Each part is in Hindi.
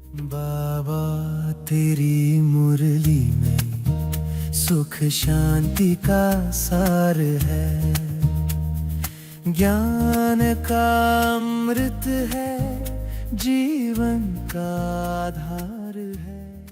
बाबा तेरी मुरली में सुख शांति का सार है, ज्ञान का अमृत है, जीवन का आधार है।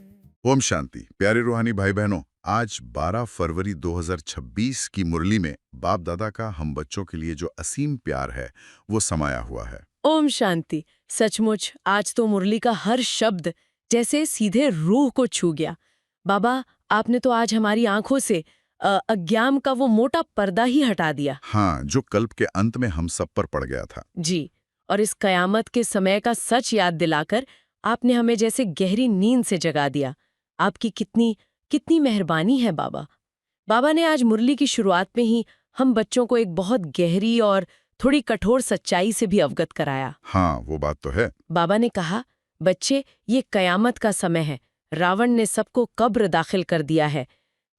ओम शांति। प्यारे रूहानी भाई बहनों, आज 12 फरवरी 2026 की मुरली में बाप दादा का हम बच्चों के लिए जो असीम प्यार है वो समाया हुआ है। ओम शांति। सचमुच आज तो मुरली का हर शब्द जैसे सीधे रूह को छू गया। बाबा, आपने तो आज हमारी आंखों से अज्ञान का वो मोटा पर्दा ही हटा दिया। हाँ, जो कल्प के अंत में हम सब पर पड़ गया था। जी, और इस कयामत के समय का सच याद दिलाकर आपने हमें जैसे गहरी नींद से जगा दिया। आपकी कितनी कितनी मेहरबानी है बाबा। बाबा ने आज मुरली की शुरुआत में ही हम बच्चों को एक बहुत गहरी और थोड़ी कठोर सच्चाई से भी अवगत कराया। हाँ, वो बात तो है। बाबा ने कहा, बच्चे, ये कयामत का समय है। रावण ने सबको कब्र दाखिल कर दिया है।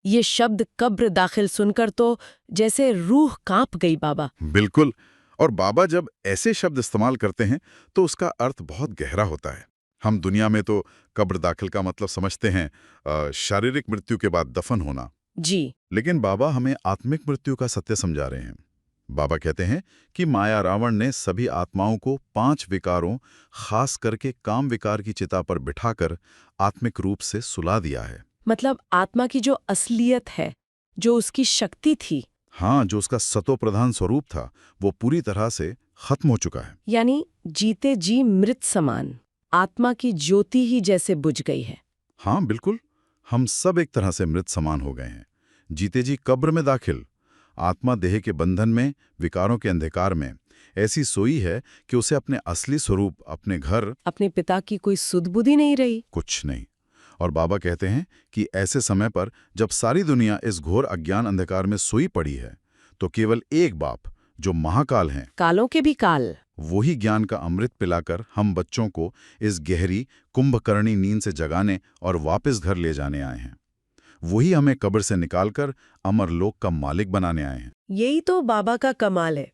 ये शब्द कब्र दाखिल सुनकर तो जैसे रूह कांप गई बाबा। बिल्कुल। और बाबा जब ऐसे शब्द इस्तेमाल करते हैं तो उसका अर्थ बहुत गहरा होता है। हम दुनिया में तो कब्र दाखिल का मतलब समझते हैं शारीरिक मृत्यु के बाद दफन होना। जी, लेकिन बाबा हमें आत्मिक मृत्यु का सत्य समझा रहे हैं। बाबा कहते हैं कि माया रावण ने सभी आत्माओं को 5 विकारों, खास करके काम विकार की चिता पर बिठाकर आत्मिक रूप से सुला दिया है। मतलब आत्मा की जो असलियत है, जो उसकी शक्ति थी, हाँ, जो उसका सतो प्रधान स्वरूप था वो पूरी तरह से खत्म हो चुका है। यानी जीते जी मृत समान, आत्मा की ज्योति ही जैसे बुझ गई है। हाँ बिल्कुल, हम सब एक तरह से मृत समान हो गए हैं। जीते जी कब्र में दाखिल, आत्मा देह के बंधन में, विकारों के अंधकार में ऐसी सोई है कि उसे अपने असली स्वरूप, अपने घर, अपने पिता की कोई सुध-बुद्धि नहीं रही। कुछ नहीं। और बाबा कहते हैं कि ऐसे समय पर जब सारी दुनिया इस घोर अज्ञान अंधकार में सोई पड़ी है, तो केवल एक बाप, जो महाकाल हैं, कालों के भी काल, वही ज्ञान का अमृत पिलाकर हम बच्चों को इस गहरी कुंभकर्णी नींद से जगाने और वापस घर ले जाने आए हैं। वही हमें कब्र से निकालकर अमर लोक का मालिक बनाने आए हैं। यही तो बाबा का कमाल है।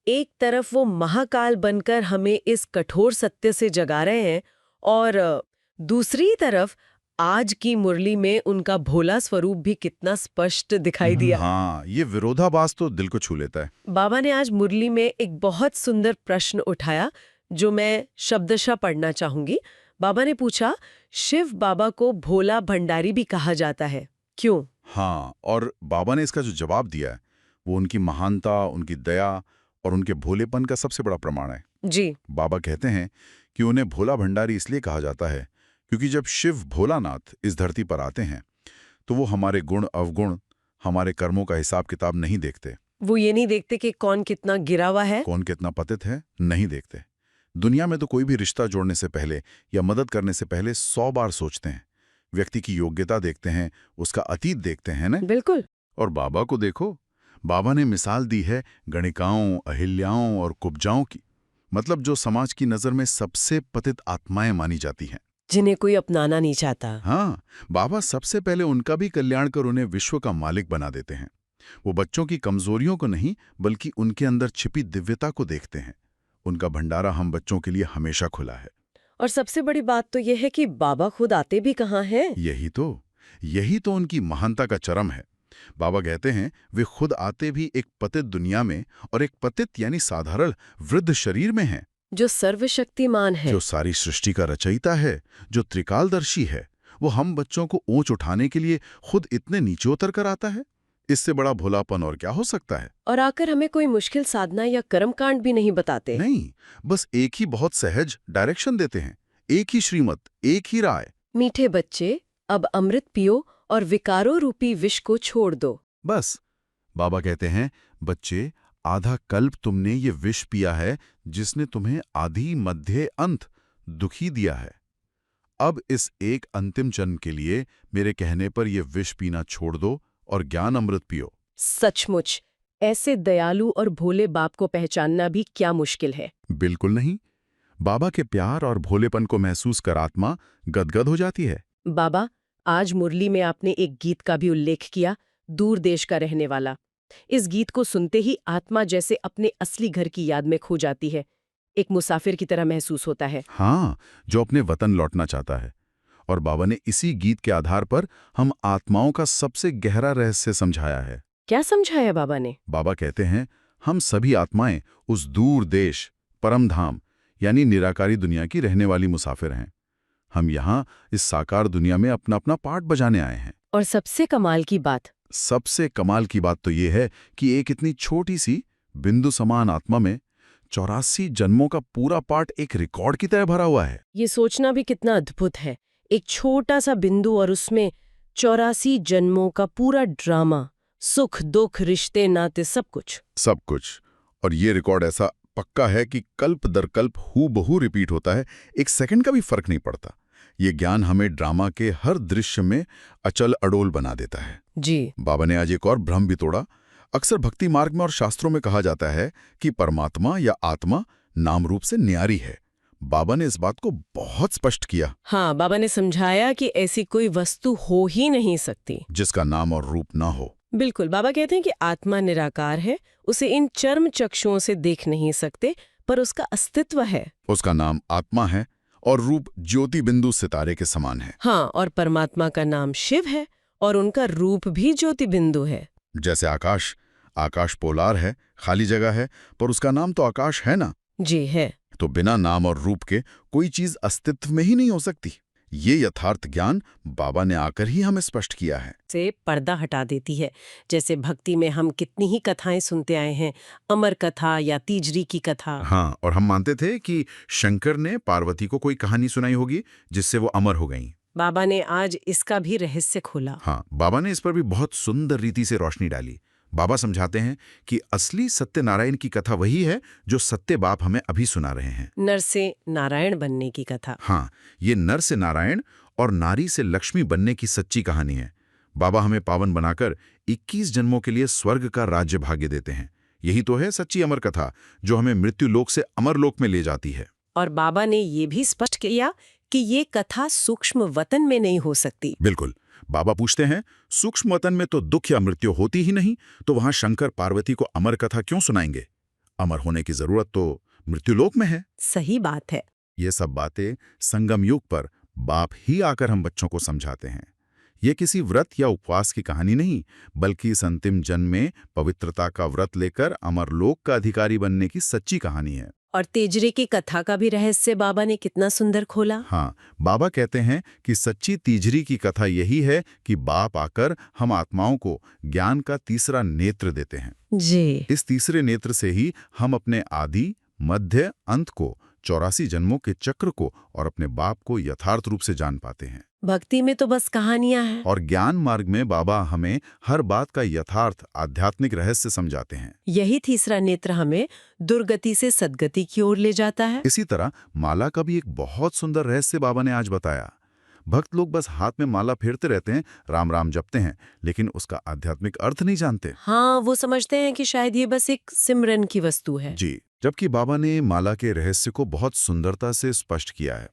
एक तरफ वो महाकाल बनकर हमें इस कठोर सत्य से जगा रहे हैं और दूसरी तरफ आज की मुरली में उनका भोला स्वरूप भी कितना स्पष्ट दिखाई दिया। हाँ, ये विरोधाभास तो दिल को छू लेता है। बाबा ने आज मुरली में एक बहुत सुंदर प्रश्न उठाया जो मैं शब्दशः पढ़ना चाहूंगी। बाबा ने पूछा, शिव बाबा को भोला भंडारी भी कहा जाता है, क्यों? हाँ, और बाबा ने इसका जो जवाब दिया है वो उनकी महानता, उनकी दया और उनके भोलेपन का सबसे बड़ा प्रमाण है। जी, बाबा कहते हैं कि उन्हें भोला भंडारी इसलिए कहा जाता है क्योंकि जब शिव भोलानाथ इस धरती पर आते हैं तो वो हमारे गुण अवगुण, हमारे कर्मों का हिसाब किताब नहीं देखते। वो ये नहीं देखते कि कौन कितना गिरा हुआ है। कौन कितना पतित है, नहीं देखते। दुनिया में तो कोई भी रिश्ता जोड़ने से पहले या मदद करने से पहले 100 बार सोचते हैं। व्यक्ति की योग्यता देखते हैं, उसका अतीत देखते हैं ना। बिल्कुल। और बाबा को देखो, बाबा ने मिसाल दी है गणिकाओं, अहिल्याओं और कुब्जाओं की। मतलब जो समाज की नज़र में सबसे पतित आत्माएं मानी जाती हैं। जिन्हें कोई अपनाना नहीं चाहता। हाँ, बाबा सबसे पहले उनका भी कल्याण कर उन्हें विश्व का मालिक बना देते हैं। वो बच्चों की कमजोरियों को नहीं, बल्कि उनके अंदर छिपी दिव्यता को देखते हैं। उनका भंडारा हम बच्चों के लिए हमेशा खुला है। और सबसे बड़ी बात तो यह है कि बाबा खुद आते भी कहाँ हैं। यही तो उनकी महानता का चरम है। बाबा कहते हैं वे खुद आते भी एक पतित दुनिया में, और एक पतित यानी साधारण वृद्ध शरीर में हैं। जो सर्वशक्तिमान है, जो सारी सृष्टि का रचयिता है, जो त्रिकालदर्शी है, वो हम बच्चों को ऊंच उठाने के लिए खुद इतने नीचे उतर कर आता है। इससे बड़ा भोलापन और क्या हो सकता है। और आकर हमें कोई मुश्किल साधना या कर्मकांड भी नहीं बताते। नहीं, बस एक ही बहुत सहज डायरेक्शन देते हैं। एक ही श्रीमत, एक ही राय। मीठे बच्चे, अब अमृत पियो और विकारों रूपी विष को छोड़ दो। बस। बाबा कहते हैं, बच्चे, आधा कल्प तुमने ये विष पिया है जिसने तुम्हें आधि मध्य अंत दुखी दिया है। अब इस एक अंतिम जन्म के लिए मेरे कहने पर ये विष पीना छोड़ दो और ज्ञान अमृत पियो। सचमुच ऐसे दयालु और भोले बाप को पहचानना भी क्या मुश्किल है। बिल्कुल नहीं। बाबा के प्यार और भोलेपन को महसूस कर आत्मा गदगद हो जाती है। बाबा, आज मुरली में आपने एक गीत का भी उल्लेख किया, दूर देश का रहने वाला। इस गीत को सुनते ही आत्मा जैसे अपने असली घर की याद में खो जाती है। एक मुसाफिर की तरह महसूस होता है। हाँ, जो अपने वतन लौटना चाहता है। और बाबा ने इसी गीत के आधार पर हम आत्माओं का सबसे गहरा रहस्य समझाया है। क्या समझाया बाबा ने? बाबा कहते हैं, हम सभी आत्माएं उस दूर देश, परम धाम यानी निराकारी दुनिया की रहने वाली मुसाफिर हैं। हम यहाँ इस साकार दुनिया में अपना अपना पार्ट बजाने आए हैं। और सबसे कमाल की बात तो ये है कि एक इतनी छोटी सी बिंदु समान आत्मा में 84 जन्मों का पूरा पार्ट एक रिकॉर्ड की तरह भरा हुआ है। ये सोचना भी कितना अद्भुत है। एक छोटा सा बिंदु और उसमें 84 जन्मों का पूरा ड्रामा, सुख दुख रिश्ते नाते सब कुछ। और ये रिकॉर्ड ऐसा पक्का है कि कल्प दर कल्प हूबहू रिपीट होता है, एक सेकंड का भी फर्क नहीं पड़ता। ये ज्ञान हमें ड्रामा के हर दृश्य में अचल अडोल बना देता है। जी। बाबा ने आज एक और भ्रम भी तोड़ा। अक्सर भक्ति मार्ग में और शास्त्रों में कहा जाता है कि परमात्मा या आत्मा नाम रूप से न्यारी है। बाबा ने इस बात को बहुत स्पष्ट किया। हाँ, बाबा ने समझाया कि ऐसी कोई वस्तु हो ही नहीं सकती जिसका नाम और रूप ना हो। बिल्कुल। बाबा कहते हैं कि आत्मा निराकार है, उसे इन चर्म चक्षुओं से देख नहीं सकते, पर उसका अस्तित्व है। उसका नाम आत्मा है और रूप ज्योति बिंदु सितारे के समान है। हाँ, और परमात्मा का नाम शिव है और उनका रूप भी ज्योति बिंदु है। जैसे आकाश पोलार है, खाली जगह है, पर उसका नाम तो आकाश है ना। जी है। तो बिना नाम और रूप के कोई चीज अस्तित्व में ही नहीं हो सकती। ये यथार्थ ज्ञान बाबा ने आकर ही हमें स्पष्ट किया है। से पर्दा हटा देती है। जैसे भक्ति में हम कितनी ही कथाएं सुनते आए हैं, अमर कथा या तीजरी की कथा। हाँ, और हम मानते थे कि शंकर ने पार्वती को कोई कहानी सुनाई होगी जिससे वो अमर हो गईं। बाबा ने आज इसका भी रहस्य खोला। हाँ, बाबा ने इस पर भी बहुत सुंदर रीति से रोशनी डाली। बाबा समझाते हैं कि असली सत्यनारायण की कथा वही है जो सत्य बाप हमें अभी सुना रहे हैं। नर से नारायण बनने की कथा। हाँ, ये नर से नारायण और नारी से लक्ष्मी बनने की सच्ची कहानी है। बाबा हमें पावन बनाकर 21 जन्मों के लिए स्वर्ग का राज्य भाग्य देते हैं। यही तो है सच्ची अमर कथा, जो हमें मृत्यु लोक से अमर लोक में ले जाती है। और बाबा ने ये भी स्पष्ट किया कि ये कथा सूक्ष्म वतन में नहीं हो सकती। बिल्कुल। बाबा पूछते हैं, सूक्ष्म वतन में तो दुख या मृत्यु होती ही नहीं, तो वहां शंकर पार्वती को अमर कथा क्यों सुनाएंगे? अमर होने की जरूरत तो मृत्युलोक में है। सही बात है। ये सब बातें संगम युग पर बाप ही आकर हम बच्चों को समझाते हैं। ये किसी व्रत या उपवास की कहानी नहीं, बल्कि इस अंतिम जन्म में पवित्रता का व्रत लेकर अमरलोक का अधिकारी बनने की सच्ची कहानी है। और तेजरे की कथा का भी रहस्य बाबा ने कितना सुंदर खोला। हाँ, बाबा कहते हैं कि सच्ची तीजरी की कथा यही है कि बाप आकर हम आत्माओं को ज्ञान का तीसरा नेत्र देते हैं। जी। इस तीसरे नेत्र से ही हम अपने आदि, मध्य, अंत को, 84 जन्मों के चक्र को और अपने बाप को यथार्थ रूप से जान पाते हैं। भक्ति में तो बस कहानियां हैं। और ज्ञान मार्ग में बाबा हमें हर बात का यथार्थ आध्यात्मिक रहस्य समझाते हैं। यही तीसरा नेत्र हमें दुर्गति से सद्गति की ओर ले जाता है। इसी तरह माला का भी एक बहुत सुंदर रहस्य बाबा ने आज बताया। भक्त लोग बस हाथ में माला फेरते रहते हैं, राम राम जपते हैं, लेकिन उसका आध्यात्मिक अर्थ नहीं जानते। हाँ, वो समझते हैं कि शायद ये बस एक सिमरन की वस्तु है। जी, जबकि बाबा ने माला के रहस्य को बहुत सुंदरता से स्पष्ट किया है।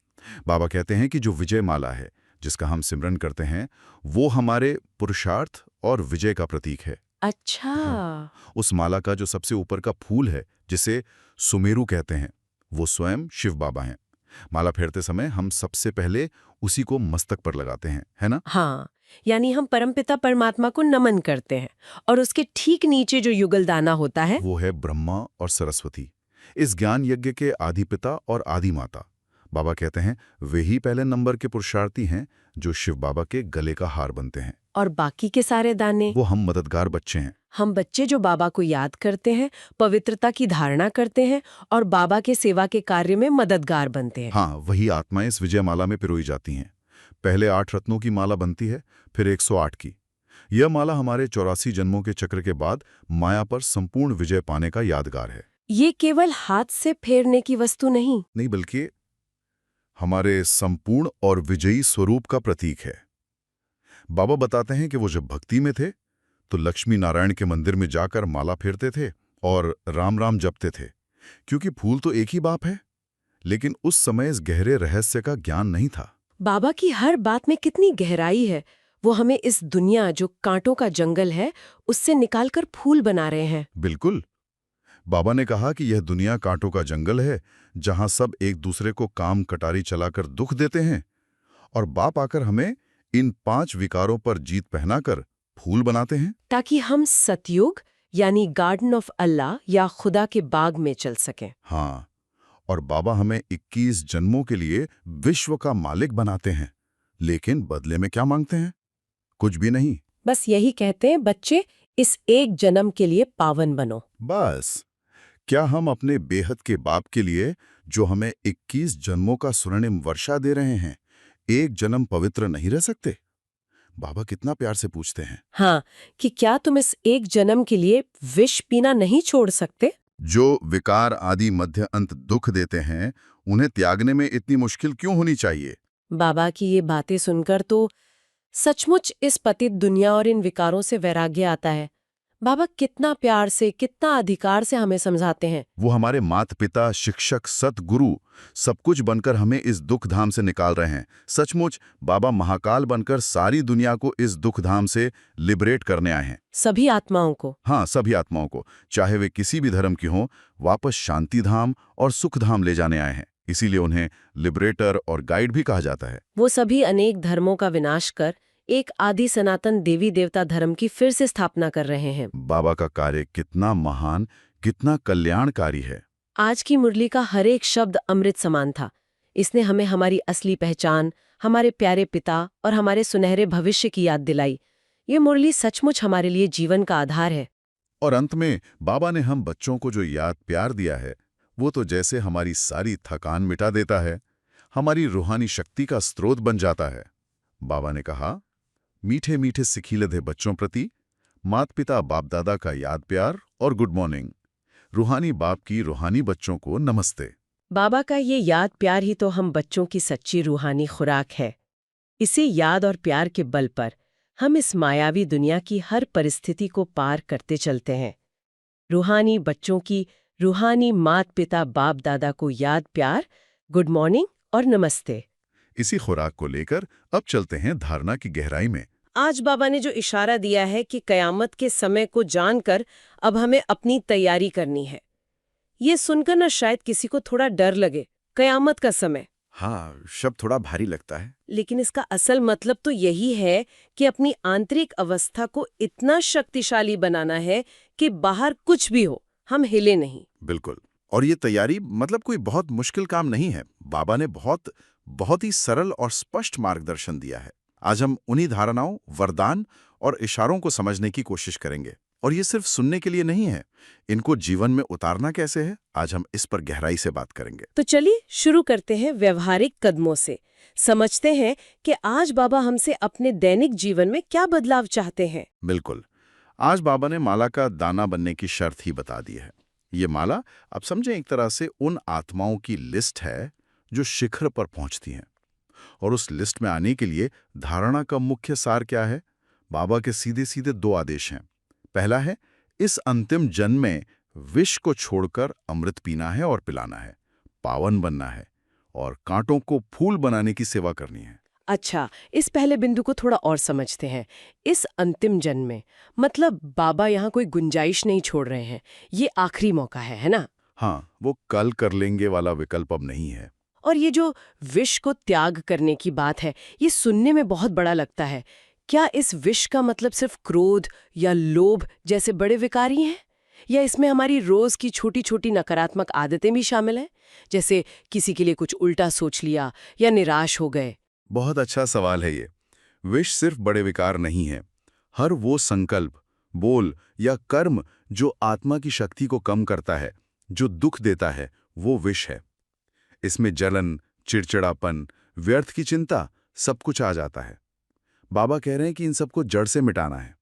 बाबा कहते हैं कि जो विजय माला है, जिसका हम सिमरन करते हैं, वो हमारे पुरुषार्थ और विजय का प्रतीक है। अच्छा। हाँ, उस माला का जो सबसे ऊपर का फूल है, जिसे सुमेरु कहते हैं, वो स्वयं शिव बाबा हैं। माला फेरते समय हम सबसे पहले उसी को मस्तक पर लगाते हैं, है ना? हाँ, यानी हम परमपिता परमात्मा को नमन करते हैं और उसके ठीक नीचे जो युगल दाना होता है, वो है ब्रह्मा और सरस्वती, इस ज्ञान यज्ञ के आदि पिता और आदि माता। बाबा कहते हैं वे ही पहले नंबर के पुरुषार्थी हैं जो शिव बाबा के गले का हार बनते हैं। और बाकी के सारे दाने, वो हम मददगार बच्चे हैं। हम बच्चे जो बाबा को याद करते हैं, पवित्रता की धारणा करते हैं और बाबा के सेवा के कार्य में मददगार बनते हैं। हाँ, वही आत्माएं इस विजय माला में पिरोई जाती हैं। पहले 8 रत्नों की माला बनती है, फिर 108 की। यह माला हमारे 84 जन्मों के चक्र के बाद माया पर संपूर्ण विजय पाने का यादगार है। ये केवल हाथ से फेरने की वस्तु नहीं, बल्कि हमारे संपूर्ण और विजयी स्वरूप का प्रतीक है। बाबा बताते हैं कि वो जब भक्ति में थे तो लक्ष्मी नारायण के मंदिर में जाकर माला फेरते थे और राम राम जपते थे, क्योंकि फूल तो एक ही बाप है। लेकिन उस समय इस गहरे रहस्य का ज्ञान नहीं था। बाबा की हर बात में कितनी गहराई है। वो हमें इस दुनिया जो कांटों का जंगल है, उससे निकालकर फूल बना रहे हैं। बिल्कुल। बाबा ने कहा कि यह दुनिया कांटों का जंगल है, जहां सब एक दूसरे को काम कटारी चलाकर दुख देते हैं, और बाप आकर हमें इन 5 विकारों पर जीत पहनाकर फूल बनाते हैं। ताकि हम सतयुग यानी गार्डन ऑफ अल्लाह या खुदा के बाग में चल सकें। हाँ, और बाबा हमें 21 जन्मों के लिए विश्व का मालिक बनाते हैं, लेकिन बदले में क्या मांगते हैं? कुछ भी नहीं। बस यही कहते हैं, बच्चे इस एक जन्म के लिए पावन बनो। बस, क्या हम अपने बेहद के बाप के लिए, जो हमें 21 जन्मों का स्वर्णिम वर्षा दे रहे हैं, एक जन्म पवित्र नहीं रह सकते? बाबा कितना प्यार से पूछते हैं। हाँ, कि क्या तुम इस एक जन्म के लिए विष पीना नहीं छोड़ सकते? जो विकार आदि मध्य अंत दुख देते हैं, उन्हें त्यागने में इतनी मुश्किल क्यों होनी चाहिए? बाबा की ये बातें सुनकर तो सचमुच इस पतित दुनिया और इन विकारों से वैराग्य आता है। बाबा कितना प्यार से, कितना अधिकार से हमें समझाते हैं। वो हमारे माता पिता, शिक्षक, सतगुरु सब कुछ बनकर हमें इस दुख धाम से निकाल रहे हैं। सचमुच बाबा महाकाल बनकर सारी दुनिया को इस दुख धाम से लिबरेट करने आए हैं। सभी आत्माओं को। हाँ, सभी आत्माओं को, चाहे वे किसी भी धर्म की हों, वापस शांति धाम और सुख धाम ले जाने आए हैं। इसीलिए उन्हें लिबरेटर और गाइड भी कहा जाता है। वो सभी अनेक धर्मों का विनाश कर एक आदि सनातन देवी देवता धर्म की फिर से स्थापना कर रहे हैं। बाबा का कार्य कितना महान, कितना कल्याणकारी है। आज की मुरली का हर एक शब्द अमृत समान था। इसने हमें हमारी असली पहचान, हमारे प्यारे पिता और हमारे सुनहरे भविष्य की याद दिलाई। ये मुरली सचमुच हमारे लिए जीवन का आधार है। और अंत में बाबा ने हम बच्चों को जो याद प्यार दिया है, वो तो जैसे हमारी सारी थकान मिटा देता है, हमारी रूहानी शक्ति का स्रोत बन जाता है। बाबा ने कहा, मीठे मीठे सिखिलधे बच्चों प्रति मात पिता बाप दादा का याद प्यार और गुड मॉर्निंग। रूहानी बाप की रूहानी बच्चों को नमस्ते। बाबा का ये याद प्यार ही तो हम बच्चों की सच्ची रूहानी खुराक है। इसी याद और प्यार के बल पर हम इस मायावी दुनिया की हर परिस्थिति को पार करते चलते हैं। रूहानी बच्चों की रूहानी मात पिता बाप दादा को याद प्यार, गुड मॉर्निंग और नमस्ते। इसी खुराक को लेकर अब चलते हैं धारणा की गहराई में। आज बाबा ने जो इशारा दिया है कि कयामत के समय को जानकर अब हमें अपनी तैयारी करनी है, ये सुनकर न शायद किसी को थोड़ा डर लगे। कयामत का समय, हाँ, शब्द थोड़ा भारी लगता है। लेकिन इसका असल मतलब तो यही है कि अपनी आंतरिक अवस्था को इतना शक्तिशाली बनाना है कि बाहर कुछ भी हो, हम हिले नहीं। बिल्कुल, और ये तैयारी मतलब कोई बहुत मुश्किल काम नहीं है। बाबा ने बहुत ही सरल और स्पष्ट मार्गदर्शन दिया है। आज हम उन्हीं धारणाओं, वरदान और इशारों को समझने की कोशिश करेंगे। और ये सिर्फ सुनने के लिए नहीं है, इनको जीवन में उतारना कैसे है, आज हम इस पर गहराई से बात करेंगे। तो चलिए शुरू करते हैं व्यवहारिक कदमों से। समझते हैं कि आज बाबा हमसे अपने दैनिक जीवन में क्या बदलाव चाहते हैं। बिल्कुल, आज बाबा ने माला का दाना बनने की शर्त ही बता दी है। ये माला, आप समझें, एक तरह से उन आत्माओं की लिस्ट है जो शिखर पर पहुंचती हैं। और उस लिस्ट में आने के लिए धारणा का मुख्य सार क्या है? बाबा के सीधे सीधे 2 आदेश हैं। पहला है, इस अंतिम जन्म में विष को छोड़कर अमृत पीना है और पिलाना है, पावन बनना है और कांटों को फूल बनाने की सेवा करनी है। अच्छा, इस पहले बिंदु को थोड़ा और समझते हैं। इस अंतिम जन्म में मतलब बाबा यहाँ कोई गुंजाइश नहीं छोड़ रहे हैं, ये आखिरी मौका है ना? हाँ, वो कल कर लेंगे वाला विकल्प अब नहीं है। और ये जो विष को त्याग करने की बात है, ये सुनने में बहुत बड़ा लगता है। क्या इस विष का मतलब सिर्फ क्रोध या लोभ जैसे बड़े विकार ही हैं? या इसमें हमारी रोज की छोटी छोटी नकारात्मक आदतें भी शामिल हैं, जैसे किसी के लिए कुछ उल्टा सोच लिया या निराश हो गए? बहुत अच्छा सवाल है ये। विष सिर्फ बड़े विकार नहीं है। हर वो संकल्प, बोल या कर्म जो आत्मा की शक्ति को कम करता है, जो दुख देता है, वो विष है। इसमें जलन, चिड़चिड़ापन, व्यर्थ की चिंता, सब कुछ आ जाता है। बाबा कह रहे हैं कि इन सबको जड़ से मिटाना है।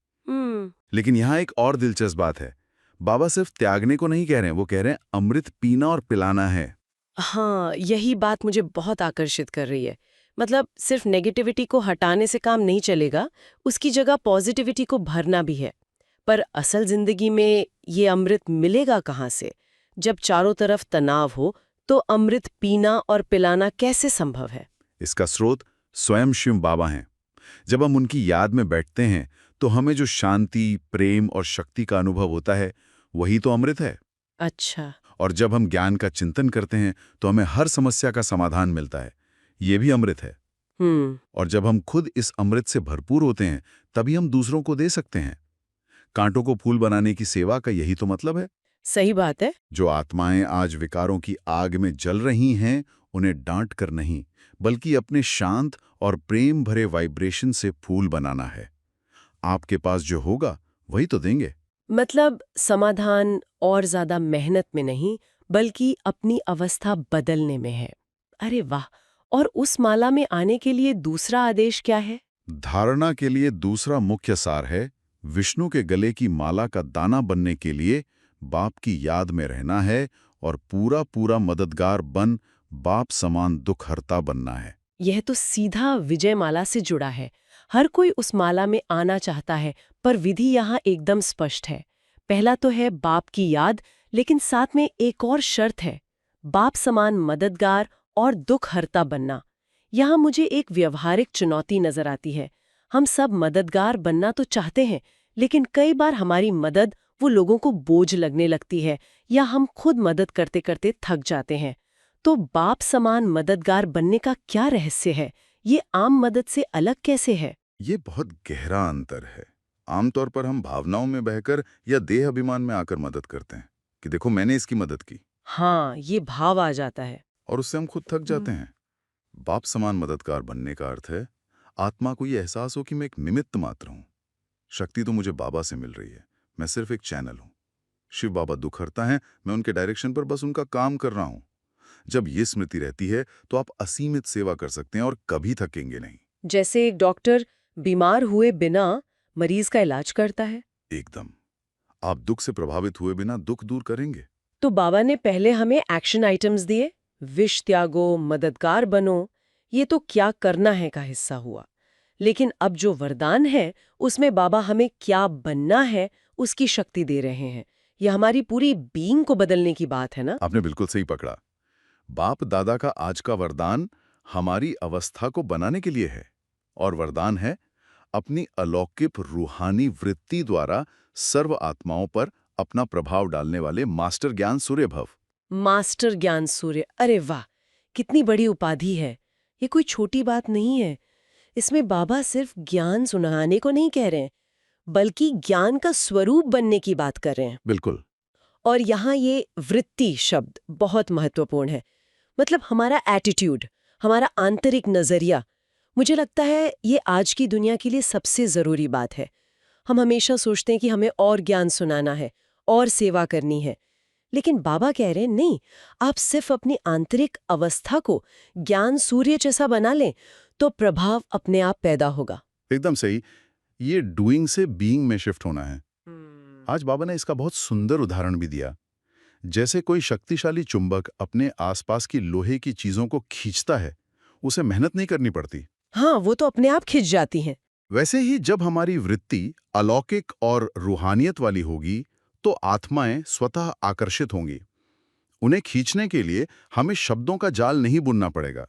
लेकिन यहाँ एक और दिलचस्प बात है। बाबा सिर्फ त्यागने को नहीं कह रहे हैं, वो कह रहे हैं अमृत पीना और पिलाना है। हाँ, यही बात मुझे बहुत आकर्षित कर रही है। मतलब सिर्फ नेगेटिविटी को हटाने से काम नहीं चलेगा, उसकी जगह पॉजिटिविटी को भरना भी है। पर असल जिंदगी में ये अमृत मिलेगा कहाँ से? जब चारों तरफ तनाव हो तो अमृत पीना और पिलाना कैसे संभव है? इसका स्रोत स्वयं शिव बाबा हैं। जब हम उनकी याद में बैठते हैं तो हमें जो शांति, प्रेम और शक्ति का अनुभव होता है, वही तो अमृत है। अच्छा। और जब हम ज्ञान का चिंतन करते हैं तो हमें हर समस्या का समाधान मिलता है। ये भी अमृत है। और जब हम खुद इस अमृत से भरपूर होते हैं तभी हम दूसरों को दे सकते हैं। कांटों को फूल बनाने की सेवा का यही तो मतलब है। सही बात है। जो आत्माएं आज विकारों की आग में जल रही हैं, उन्हें डांट कर नहीं, बल्कि अपने शांत और प्रेम भरे वाइब्रेशन से फूल बनाना है। आपके पास जो होगा वही तो देंगे। मतलब समाधान और ज्यादा मेहनत में नहीं, बल्कि अपनी अवस्था बदलने में है। अरे वाह! और उस माला में आने के लिए दूसरा आदेश क्या है? धारणा के लिए दूसरा मुख्य सार है, विष्णु के गले की माला का दाना बनने के लिए बाप की याद में रहना है और पूरा पूरा मददगार बन बाप समान दुख हरता बनना है। यह तो सीधा विजय माला से जुड़ा है। हर कोई उस माला में आना चाहता है, पर विधि यहाँ एकदम स्पष्ट है। पहला तो है बाप की याद, लेकिन साथ में एक और शर्त है, बाप समान मददगार और दुख हरता बनना। यहाँ मुझे एक व्यवहारिक चुनौती नजर आती है। हम सब मददगार बनना तो चाहते हैं, लेकिन कई बार हमारी मदद वो लोगों को बोझ लगने लगती है, या हम खुद मदद करते करते थक जाते हैं। तो बाप समान मददगार बनने का क्या रहस्य है? ये आम मदद से अलग कैसे है? ये बहुत गहरा अंतर है। आमतौर पर हम भावनाओं में बहकर या देह अभिमान में आकर मदद करते हैं कि देखो मैंने इसकी मदद की, हाँ, ये भाव आ जाता है। और उससे हम खुद थक जाते हैं। बाप समान मददगार बनने का अर्थ है आत्मा को ये एहसास हो कि मैं एक निमित्त मात्र हूं। शक्ति तो मुझे बाबा से मिल रही है, मैं सिर्फ एक चैनल हूं। शिव बाबा दुख हरता है, मैं उनके डायरेक्शन पर बस उनका काम कर रहा हूं। जब ये स्मृति रहती है तो आप असीमित सेवा कर सकते हैं और कभी थकेंगे नहीं। जैसे एक डॉक्टर बीमार हुए बिना मरीज का इलाज करता है। एकदम। आप दुख से प्रभावित हुए बिना दुख दूर करेंगे। तो बाबा ने पहले हमें एक्शन आइटम्स दिए, विष त्यागो, मददगार बनो, ये तो क्या करना है का हिस्सा हुआ। लेकिन अब जो वरदान है, उसमें बाबा हमें क्या बनना है उसकी शक्ति दे रहे हैं। यह हमारी पूरी बीइंग को बदलने की बात है ना? आपने बिल्कुल सही पकड़ा। बाप दादा का आज का वरदान हमारी अवस्था को बनाने के लिए है, और वरदान है अपनी अलौकिक रूहानी वृत्ति द्वारा सर्व आत्माओं पर अपना प्रभाव डालने वाले मास्टर ज्ञान सूर्य भव। मास्टर ज्ञान सूर्य, अरे वाह! कितनी बड़ी उपाधि है। ये कोई छोटी बात नहीं है। इसमें बाबा सिर्फ ज्ञान सुनाने को नहीं कह रहे हैं, बल्कि ज्ञान का स्वरूप बनने की बात कर रहे हैं। बिल्कुल। और यहाँ ये वृत्ति शब्द बहुत महत्वपूर्ण है। मतलब हमारा एटीट्यूड, हमारा आंतरिक नजरिया। मुझे लगता है ये आज की दुनिया के लिए सबसे जरूरी बात है। हम हमेशा सोचते हैं कि हमें और ज्ञान सुनाना है और सेवा करनी है, लेकिन बाबा कह रहे हैं नहीं, आप सिर्फ अपनी आंतरिक अवस्था को ज्ञान सूर्य जैसा बना लें तो प्रभाव अपने आप पैदा होगा। एकदम सही। ये डूइंग से बीइंग में शिफ्ट होना है। आज बाबा ने इसका बहुत सुंदर उदाहरण भी दिया। जैसे कोई शक्तिशाली चुंबक अपने आसपास की लोहे की चीजों को खींचता है, उसे मेहनत नहीं करनी पड़ती। हाँ, वो तो अपने आप खिंच जाती हैं। वैसे ही जब हमारी वृत्ति अलौकिक और रूहानियत वाली होगी तो आत्माएं स्वतः आकर्षित होंगी। उन्हें खींचने के लिए हमें शब्दों का जाल नहीं बुनना पड़ेगा।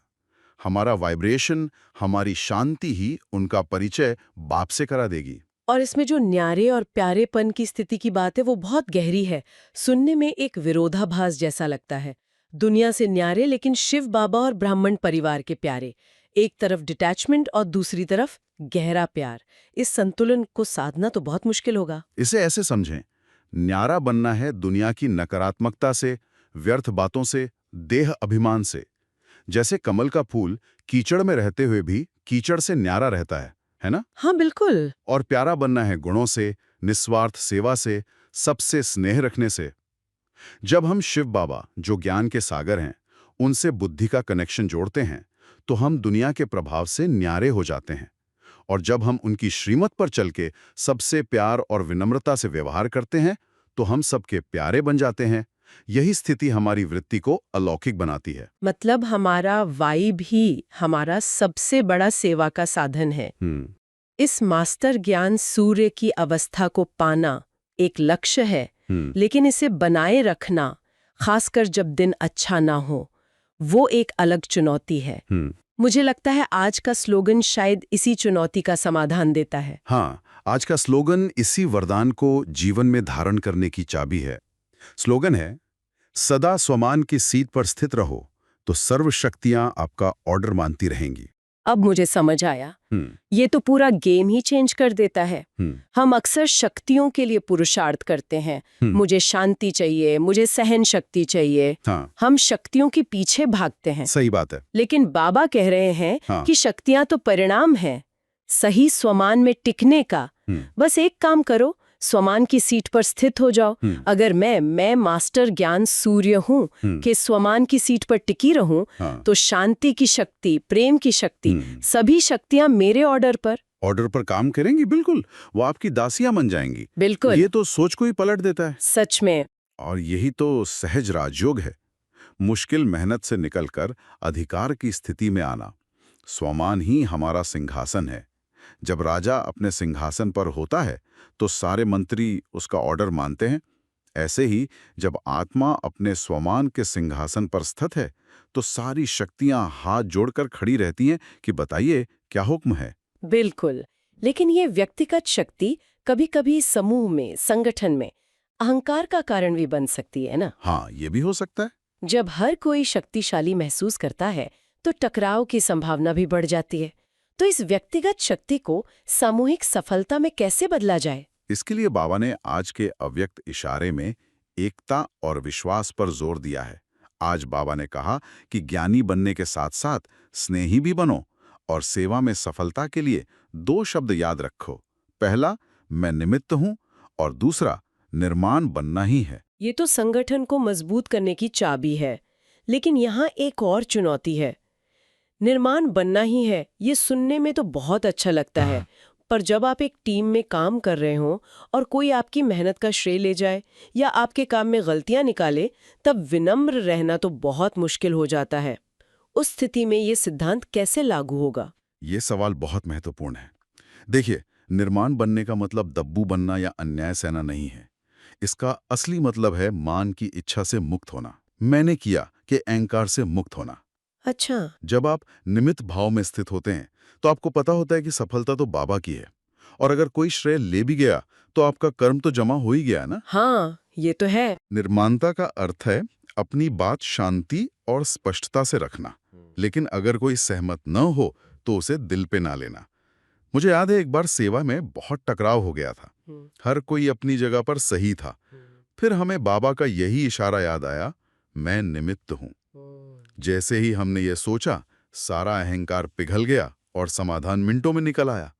हमारा वाइब्रेशन, हमारी शांति ही उनका परिचय बाप से करा देगी। और इसमें जो न्यारे और प्यारेपन की स्थिति की बात है वो बहुत गहरी है। सुनने में एक विरोधाभास जैसा लगता है। दुनिया से न्यारे लेकिन शिव बाबा और ब्राह्मण परिवार के प्यारे। एक तरफ डिटैचमेंट और दूसरी तरफ गहरा प्यार। इस संतुलन को साधना तो बहुत मुश्किल होगा। इसे ऐसे समझें, न्यारा बनना है दुनिया की नकारात्मकता से, व्यर्थ बातों से, देह अभिमान से। जैसे कमल का फूल कीचड़ में रहते हुए भी कीचड़ से न्यारा रहता है ना? हाँ, बिल्कुल। और प्यारा बनना है गुणों से, निस्वार्थ सेवा से, सबसे स्नेह रखने से। जब हम शिव बाबा, जो ज्ञान के सागर हैं, उनसे बुद्धि का कनेक्शन जोड़ते हैं, तो हम दुनिया के प्रभाव से न्यारे हो जाते हैं। और जब हम उनकी श्रीमत पर चल के सबसे प्यार और विनम्रता से व्यवहार करते हैं, तो हम सबके प्यारे बन जाते हैं। यही स्थिति हमारी वृत्ति को अलौकिक बनाती है। मतलब हमारा वाइब ही हमारा सबसे बड़ा सेवा का साधन है। इस मास्टर ज्ञान सूर्य की अवस्था को पाना एक लक्ष्य है, लेकिन इसे बनाए रखना, खासकर जब दिन अच्छा ना हो, वो एक अलग चुनौती है। मुझे लगता है आज का स्लोगन शायद इसी चुनौती का समाधान देता है। हाँ, आज का स्लोगन इसी वरदान को जीवन में धारण करने की चाबी है। स्लोगन है, सदा स्वमान की सीट पर स्थित रहो तो सर्व शक्तियां आपका ऑर्डर मानती रहेंगी। अब मुझे समझ आया, हम्म, ये तो पूरा गेम ही चेंज कर देता है। हम्म, हम अक्सर शक्तियों के लिए पुरुषार्थ करते हैं। मुझे शांति चाहिए, मुझे सहन शक्ति चाहिए। हाँ, हम शक्तियों के पीछे भागते हैं। सही बात है। लेकिन बाबा कह रहे हैं हाँ। कि शक्तियां तो परिणाम है सही स्वमान में टिकने का। बस एक काम करो, स्वमान की सीट पर स्थित हो जाओ। अगर मैं मास्टर ज्ञान सूर्य हूँ कि स्वमान की सीट पर टिकी रहूं, हाँ। तो शांति की शक्ति, प्रेम की शक्ति, सभी शक्तियां मेरे ऑर्डर पर काम करेंगी। बिल्कुल, वो आपकी दासियां बन जाएंगी। बिल्कुल। ये तो सोच को ही पलट देता है। सच में। और यही तो सहज राजयोग है, मुश्किल मेहनत से निकलकर अधिकार की स्थिति में आना। स्वमान ही हमारा सिंहासन है। जब राजा अपने सिंहासन पर होता है तो सारे मंत्री उसका ऑर्डर मानते हैं। ऐसे ही जब आत्मा अपने स्वमान के सिंहासन पर स्थित है तो सारी शक्तियां हाथ जोड़कर खड़ी रहती हैं कि बताइए क्या हुक्म है। बिल्कुल। लेकिन ये व्यक्तिगत शक्ति कभी-कभी समूह में, संगठन में अहंकार का कारण भी बन सकती है ना? हाँ, ये भी हो सकता है। जब हर कोई शक्तिशाली महसूस करता है तो टकराव की संभावना भी बढ़ जाती है। तो इस व्यक्तिगत शक्ति को सामूहिक सफलता में कैसे बदला जाए? इसके लिए बाबा ने आज के अव्यक्त इशारे में एकता और विश्वास पर जोर दिया है। आज बाबा ने कहा कि ज्ञानी बनने के साथ साथ स्नेही भी बनो और सेवा में सफलता के लिए 2 शब्द याद रखो। पहला, मैं निमित्त हूं, और दूसरा, निर्माण बनना ही है। ये तो संगठन को मजबूत करने की चाबी है। लेकिन यहाँ एक और चुनौती है। निर्माण बनना ही है, ये सुनने में तो बहुत अच्छा लगता है, पर जब आप एक टीम में काम कर रहे हो और कोई आपकी मेहनत का श्रेय ले जाए या आपके काम में गलतियां निकाले, तब विनम्र रहना तो बहुत मुश्किल हो जाता है। उस स्थिति में ये सिद्धांत कैसे लागू होगा? ये सवाल बहुत महत्वपूर्ण है। देखिए, निर्माण बनने का मतलब दब्बू बनना या अन्याय सहना नहीं है। इसका असली मतलब है मान की इच्छा से मुक्त होना, मैंने किया कि अहंकार से मुक्त होना। अच्छा। जब आप निमित्त भाव में स्थित होते हैं तो आपको पता होता है कि सफलता तो बाबा की है, और अगर कोई श्रेय ले भी गया तो आपका कर्म तो जमा हो ही गया ना। हाँ, ये तो है। निर्माणता का अर्थ है अपनी बात शांति और स्पष्टता से रखना, लेकिन अगर कोई सहमत न हो तो उसे दिल पे ना लेना। मुझे याद है एक बार सेवा में बहुत टकराव हो गया था। हर कोई अपनी जगह पर सही था। फिर हमें बाबा का यही इशारा याद आया, मैं निमित्त हूं। जैसे ही हमने ये सोचा, सारा अहंकार पिघल गया और समाधान मिनटों में निकल आया।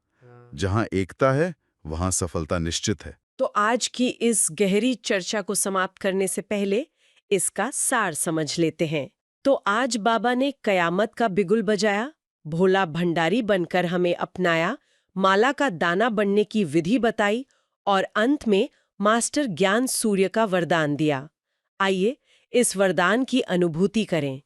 जहां एकता है वहां सफलता निश्चित है। तो आज की इस गहरी चर्चा को समाप्त करने से पहले इसका सार समझ लेते हैं। तो आज बाबा ने कयामत का बिगुल बजाया, भोला भंडारी बनकर हमें अपनाया, माला का दाना बनने की विधि बताई और अंत में मास्टर ज्ञान सूर्य का वरदान दिया। आइए इस वरदान की अनुभूति करें।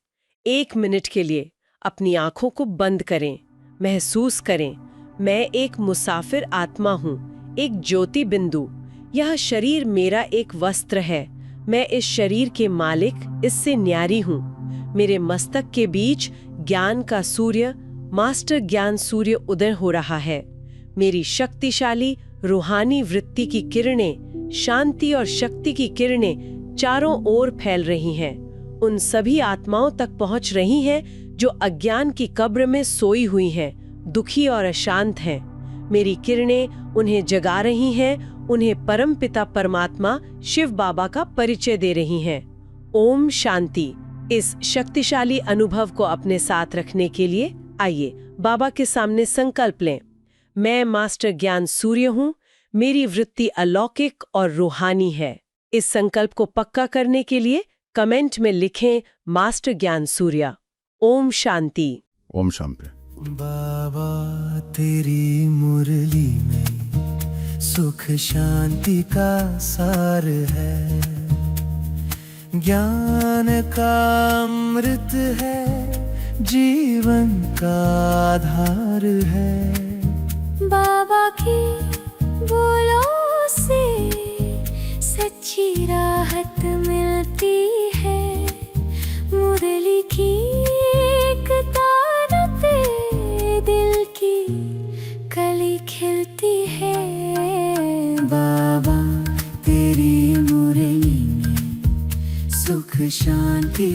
1 मिनट के लिए अपनी आंखों को बंद करें, महसूस करें, मैं एक मुसाफिर आत्मा हूँ, एक ज्योति बिंदु। यह शरीर मेरा एक वस्त्र है, मैं इस शरीर के मालिक, इससे न्यारी हूँ। मेरे मस्तक के बीच ज्ञान का सूर्य, मास्टर ज्ञान सूर्य उदय हो रहा है। मेरी शक्तिशाली रूहानी वृत्ति की किरणें, शांति और शक्ति की किरणें चारों ओर फैल रही हैं। उन सभी आत्माओं तक पहुंच रही हैं जो अज्ञान की कब्र में सोई हुई हैं, दुखी और अशांत हैं। मेरी किरणें उन्हें जगा रही हैं, उन्हें परमपिता परमात्मा शिव बाबा का परिचय दे रही हैं। ओम शांति। इस शक्तिशाली अनुभव को अपने साथ रखने के लिए आइए बाबा के सामने संकल्प लें। मैं मास्टर ज्ञान सूर्य हूँ, मेरी वृत्ति अलौकिक और रूहानी है। इस संकल्प को पक्का करने के लिए कमेंट में लिखें मास्टर ज्ञान सूर्य। ओम शांति। ओम शांति। बाबा तेरी मुरली में सुख शांति का सार है, ज्ञान का अमृत है, जीवन का आधार है। बाबा की बोलों से सच्ची राहत मिलती है, मुरली की एक तार पे दिल की कली खिलती है। बाबा तेरी मुरली में सुख शांति